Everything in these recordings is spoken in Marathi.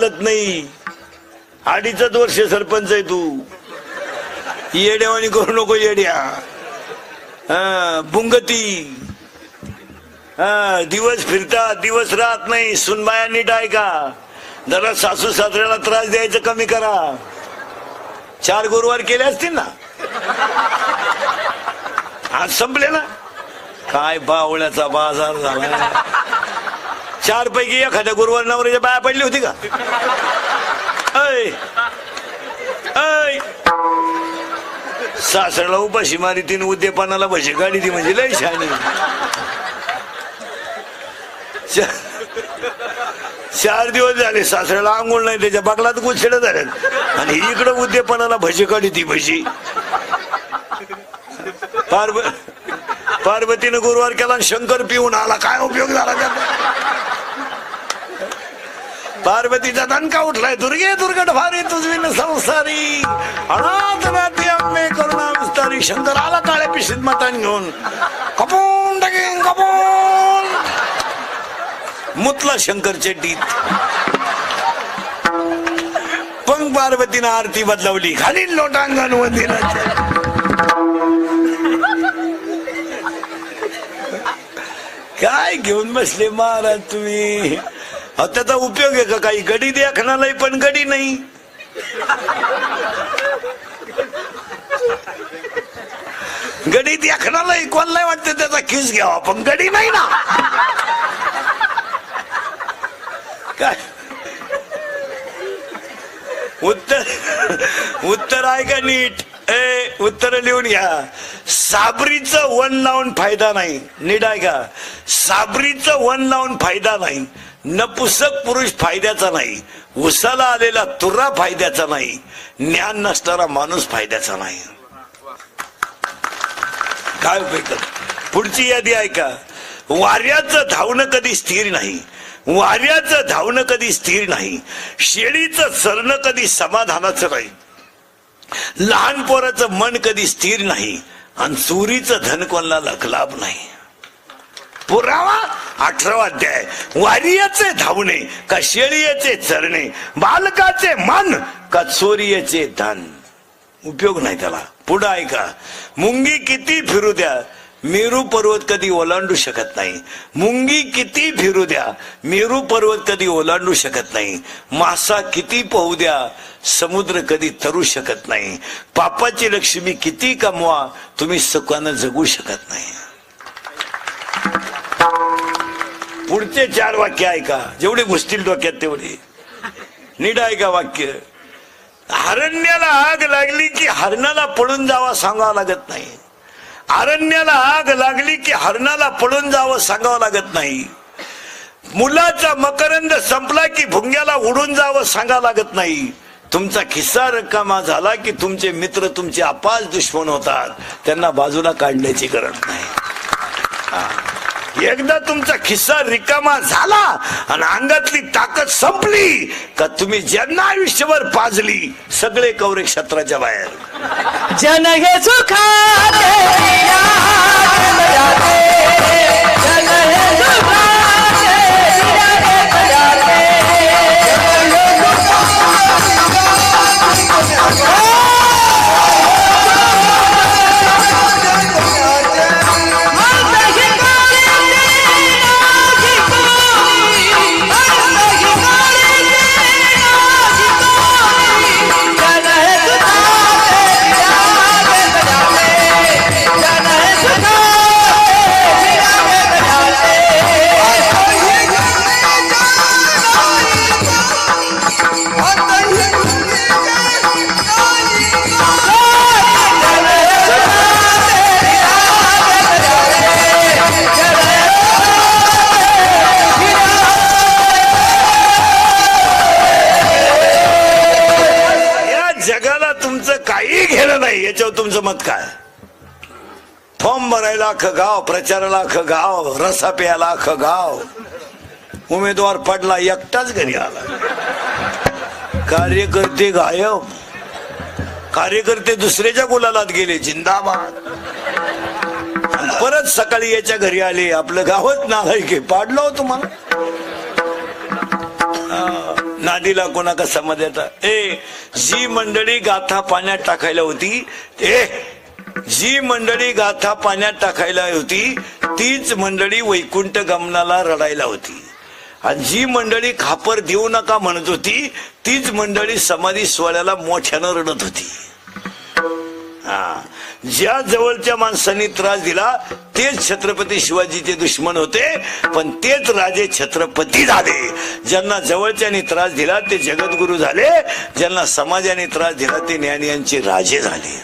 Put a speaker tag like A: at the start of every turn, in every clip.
A: चालत नाही. 2.5 वर्ष सरपंच आहे तू. येड्यावानी करू नको येड्या. बुंगती दिवस फिरतात, दिवस राहत नाही. सुनबाया नीट ऐका, जरा सासू सासऱ्याला त्रास द्यायचं कमी करा. 4 गुरुवार केले असतील ना, आज संपले ना. काय बावळ्याचा बाजार झाला. 4 पैकी एखाद्या गुरुवार नवऱ्याच्या बाया पडली होती का? ऐ सासऱ्याला उपाशी मारी तीन, उद्यापनाला भजी गाडी ती म्हणजे लय शानी. 4 दिवस झाले सासऱ्याला आंघोळ नाही, त्याच्या बागलात गुच्छेड झाले आणि इकडं उद्यापनाला भजी काढी ती भजी. पार्वतीनं गुरुवार केला, शंकर पिऊन आला. काय उपयोग झाला त्याचा? पार्वतीचा दणका उठलाय. दुर्गे दुर्गट भारी तुझविन संसारी, अनाथ नाती अंबे करुणा विस्तारी. शंकर आला काळ्या पिशीत मतान घेऊन, कपून टाकेन कपून. मुतला शंकर चड्डीत. पण पार्वतीनं आरती बदलवली, खाली लोटांगण मंदिराच्या. काय घेऊन बसले महाराज तुम्ही? त्याचा उपयोग आहे का काही? गडी देखणालाही पण गडी नाही. गडी देखणालाही कोणालाही वाटतं त्याचा खिस घ्यावा, पण गडी नाही ना. काय उत्तर आहे का नीट? उत्तर लिहून घ्या. साबरीचं वन लावून फायदा नाही. नीट आहे का? साबरीचं वन लावून फायदा नाही. नपुसक पुरुष फायद्याचा नाही. उसाला आलेला तुरा फायद्याचा नाही. ज्ञान नसणारा माणूस फायद्याचा नाही. काय उपयोग? पुढची यादी ऐका. वाऱ्याचं धावणं कधी स्थिर नाही. वाऱ्याचं धावणं कधी स्थिर नाही. शेळीचं चरणं कधी समाधानाचं नाही. लहान पोराचं मन कधी स्थिर नाही. आणि चोरीचं धन कोणाला लाभ नाही. पुरावा 18वा अध्याय. वारियाचे धावणे का शेळीचे चरणे, बालकाचे मन का चोरीचे धन. उपयोग नाही त्याला. पुढे ऐका. मुंगी किती फिरू द्या, मेरू पर्वत कधी ओलांडू शकत नाही. मुंगी किती फिरू द्या, मेरू पर्वत कधी ओलांडू शकत नाही. मासा किती पोहू द्या, समुद्र कधी तरू शकत नाही. पापाची लक्ष्मी किती कमवा, तुम्ही सुखानं जगू शकत नाही. पुढचे 4 वाक्य ऐका, जेवढे घुसतील डोक्यात तेवढे. नीट ऐका वाक्य. हरण्याला आग लागली की हरणाला पळून जावा सांगावं लागत नाही. अरण्याला आग लागली की हरणाला पळून जावं सांगावं लागत नाही. मुलाचा मकरंद संपला की भुंग्याला उडून जावं सांगावं लागत नाही. तुमचा खिस्सा रिकामा झाला की तुमचे मित्र तुमचे अपार दुश्मन होतात, त्यांना बाजूला काढण्याची गरज नाही. एकदा तुमचा खिस्सा रिकामा झाला आणि अंगातली ताकद संपली का तुम्ही ज्यांना आयुष्यभर पाजली सगळे कौरे क्षेत्राच्या बाहेर.
B: जन हे सुखाचे जन हे सुखाचे
A: याच्यावर तुमचं मत काय? फॉर्म भरायला अख्खं गाव, प्रचाराला अख्खं गाव, रसा प्यायला अख्खं गाव. उमेदवार पडला, एकटाच घरी आला. कार्यकर्ते गायब. कार्यकर्ते दुसऱ्याच्या गुलालात गेले. जिंदाबाद. परत सकाळी याच्या घरी आले. आपलं गावच नालायक आहे, पाडलं हो तुम्हाला. नादीला कोणा का समाजाचा जी मंडळी गाथा पाण्यात टाकायला होती जी मंडळी गाथा पाण्यात टाकायला होती तीच मंडळी वैकुंठ गमनाला रडायला होती आणि जी मंडळी खापर देऊ नका म्हणत होती तीच मंडळी समाधी सोहळ्याला मोठ्यानं रडत होती. ज्या जवळच्या माणसांनी त्रास दिला तेच छत्रपती शिवाजीचे दुश्मन होते पण तेच राजे छत्रपती झाले. ज्यांना जवळच्यानी त्रास दिला ते जगद्गुरु झाले, ज्यांना समाजाने त्रास दिला ते ज्ञानियांचे राजे झाले.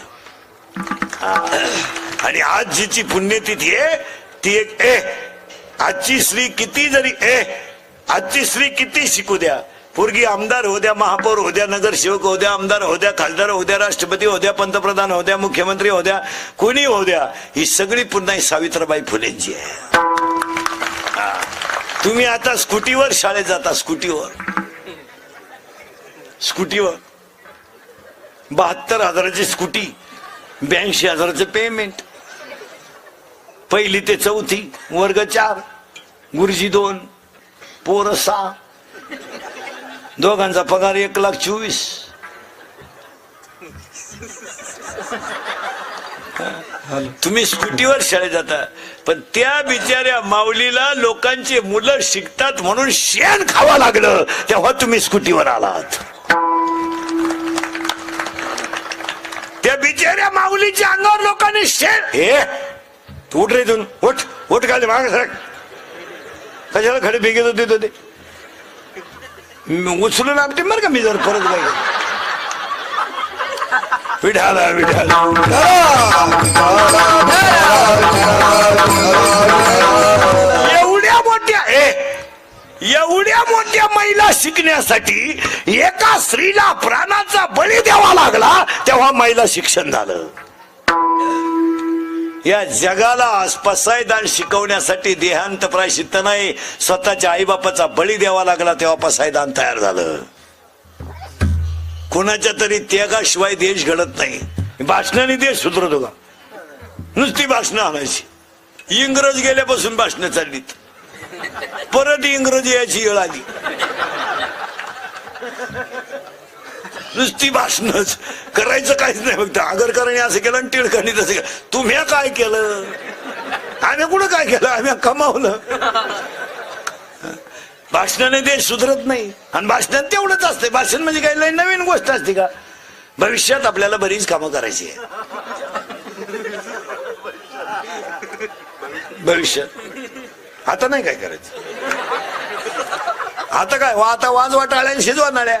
A: आणि आज जिची पुण्यतिथी आहे ती एक आजची स्त्री किती जरी आजची स्त्री किती शिकू द्या, पोरगी आमदार हो द्या, महापौर हो द्या, नगरसेवक हो द्या, आमदार हो द्या, खासदार हो द्या, राष्ट्रपती हो द्या, पंतप्रधान हो द्या, मुख्यमंत्री हो द्या, कोणी हो द्या, ही सगळी पुन्हा सावित्रीबाई फुलेंची आहे. तुम्ही आता स्कूटीवर शाळेत जाता, स्कूटीवर 72,000ची स्कूटी, 82,000चं पेमेंट, 1ली ते 4थी, वर्ग 4, गुरुजी 2, पोरं 6, दोघांचा पगार 1,24,000. तुम्ही स्कूटीवर शाळेत जाता पण त्या बिचाऱ्या माऊलीला लोकांची मुलं शिकतात म्हणून शेण खावं लागलं तेव्हा तुम्ही स्कूटीवर आलात. त्या बिचाऱ्या माऊलीच्या अंगावर लोकांनी शेण तू उठ रे, इथून उठ काय माग सरक, कशाला खडे भेगेत होते ते उचलून आपटे बरं का मी जर परत काय विठाला एवढ्या मोठ्या महिला शिकण्यासाठी एका स्त्रीला प्राणाचा बळी द्यावा लागला तेव्हा महिला शिक्षण झालं. या जगाला पसायदान शिकवण्यासाठी देहांत प्रायश्चित्त नाही, स्वतःच्या आईबापाचा बळी द्यावा लागला तेव्हा पसायदान तयार झालं. कोणाच्या तरी त्यागाशिवाय देश घडत नाही. भाषणाने देश सुधरतो का? नुसती भाषणं आणायची. इंग्रज गेल्यापासून भाषणं चाललीत, परत इंग्रजी याची वेळ आली. नुसती भाषणच करायचं काहीच नाही. फक्त आगरकरांनी असं केलं आणि टिळकांनी तसं केलं. तुम्ही काय केलं? आम्ही कुठं काय केलं? आम्ही कमावलं. भाषणाने देश सुधरत नाही आणि भाषणात तेवढंच असते. भाषण म्हणजे काही लई नवीन गोष्ट असते का? भविष्यात आपल्याला बरीच कामं करायची आहे. भविष्यात आता नाही काय करायचं. आता काय आता वाज वाटाळ्या शिजवा नाड्या.